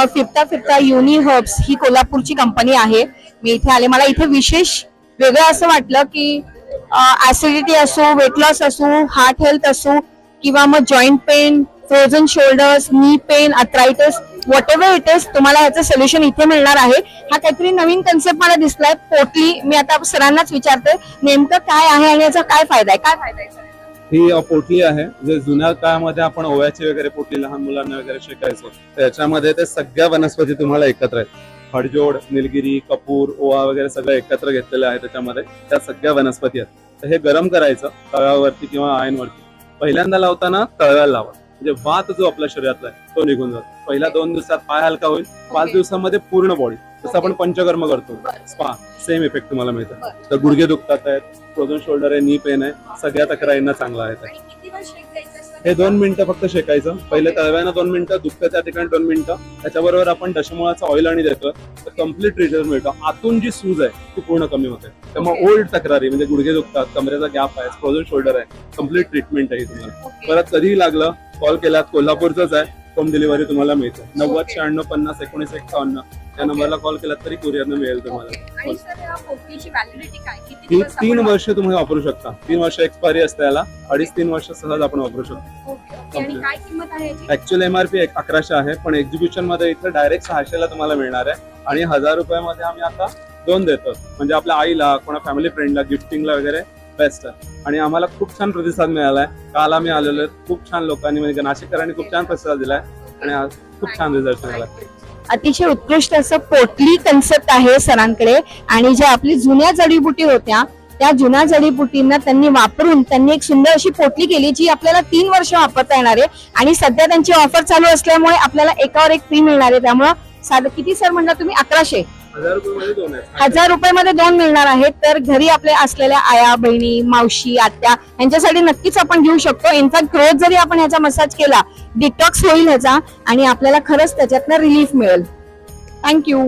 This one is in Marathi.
फिरता फिरता युनी हर्ब्स ही कोल्हापूरची कंपनी आहे. मी इथे आले, मला इथे विशेष वेगळं असं वाटलं की ऍसिडिटी असो, वेट लॉस असो, हार्ट हेल्थ असो किंवा मग joint pain, frozen shoulders, knee pain, arthritis, what ever it is, तुम्हाला याचं सोल्युशन इथे मिळणार आहे. हा काहीतरी नवीन कन्सेप्ट मला दिसलाय. पोटली, मी आता सरांनाच विचारते नेमकं काय आहे आणि याचा काय फायदा आहे, काय फायदा आहे? ही पोटली आहे जे जुन्या काळामध्ये आपण ओव्याची वगैरे पोटली लहान मुलांना वगैरे शिकायचो. त्याच्यामध्ये ते सगळ्या वनस्पती तुम्हाला एकत्र आहेत. हडजोड, निलगिरी, कपूर, ओवा वगैरे सगळं एकत्र घेतलेलं आहे. त्याच्यामध्ये त्या सगळ्या वनस्पती आहेत. तर हे गरम करायचं तव्यावरती किंवा आयनवरती. पहिल्यांदा लावताना तव्याला लावा, म्हणजे वात जो आपल्या शरीरातला आहे तो निघून जातो. पहिल्या 2 दिवसात पाय हलका होईल, 5 दिवसामध्ये पूर्ण बॉडी. जसं आपण पंचकर्म करतो स्पा, सेम इफेक्ट तुम्हाला मिळतं. तर गुडघे दुखतात आहेत, फ्रोझन शोल्डर आहे, नी पेन आहे, सगळ्या तक्रारींना चांगला आहे. हे 2 मिनिटं फक्त शेकायचं. पहिले तव्यानं 2 मिनिटं, दुखतं त्या ठिकाणी 2 मिनिटं. त्याच्याबरोबर आपण दशमुळाचं ऑइल आणि देतो, तर कम्प्लीट रिझल्ट मिळतो. आतून जी सूज आहे ती पूर्ण कमी होते. त्यामुळे ओल्ड तक्रारी म्हणजे गुडघे दुखतात, कमरेचा गॅप आहे, फ्रोझन शोल्डर आहे, कम्प्लीट ट्रीटमेंट आहे तुम्हाला. परत कधीही लागलं कॉल केलात, कोल्हापूरच आहे, होम डिलिव्हरी तुम्हाला मिळते. 90 96 50 19 51 या नंबरला कॉल केलात तरी कुरिअरनं मिळेल तुम्हाला. ही 3 वर्ष तुम्ही वापरू शकता. 3 वर्ष एक्सपायरी असते याला, 2.5-3 वर्ष सहज आपण वापरू शकतो. ऍक्च्युअल MRP 1100 आहे, पण एक्झिबिशन मध्ये इथे डायरेक्ट 600 ला तुम्हाला मिळणार आहे. आणि 1000 रुपयामध्ये आम्ही आता 2 देतो, म्हणजे आपल्या आईला, कोणा फॅमिली फ्रेंडला गिफ्टिंगला वगैरे बेस्ट आहे. आणि आम्हाला खूप छान प्रतिसाद मिळालाय. काल आम्ही आलेलो, खूप छान लोकांनी म्हणजे नाशिककरांनी खूप छान प्रतिसाद दिलाय आणि खूप छान रिझल्ट मिळाला. अतिशय उत्कृष्ट असं पोटली कन्सेप्ट आहे सरांकडे. आणि ज्या आपली जुन्या जडीबुटी होत्या त्या जुन्या जडीबुटींना त्यांनी वापरून त्यांनी एक सुंदर अशी पोटली केली जी आपल्याला 3 वर्ष वापरता येणार आहे. आणि सध्या त्यांची ऑफर चालू असल्यामुळे आपल्याला एकावर एक फ्री मिळणार आहे. त्यामुळे साधं किती सर म्हणला तुम्ही? 1100. 1000 रुपयामध्ये 2 मिळणार आहेत. तर घरी आपल्या असलेल्या आया, बहिणी, मावशी, आत्या यांच्यासाठी नक्कीच आपण घेऊ शकतो. इनफॅक्ट रोज जरी आपण ह्याचा मसाज केला, डिटॉक्स होईल ह्याचा आणि आपल्याला खरंच त्याच्यातनं रिलीफ मिळेल. थँक्यू.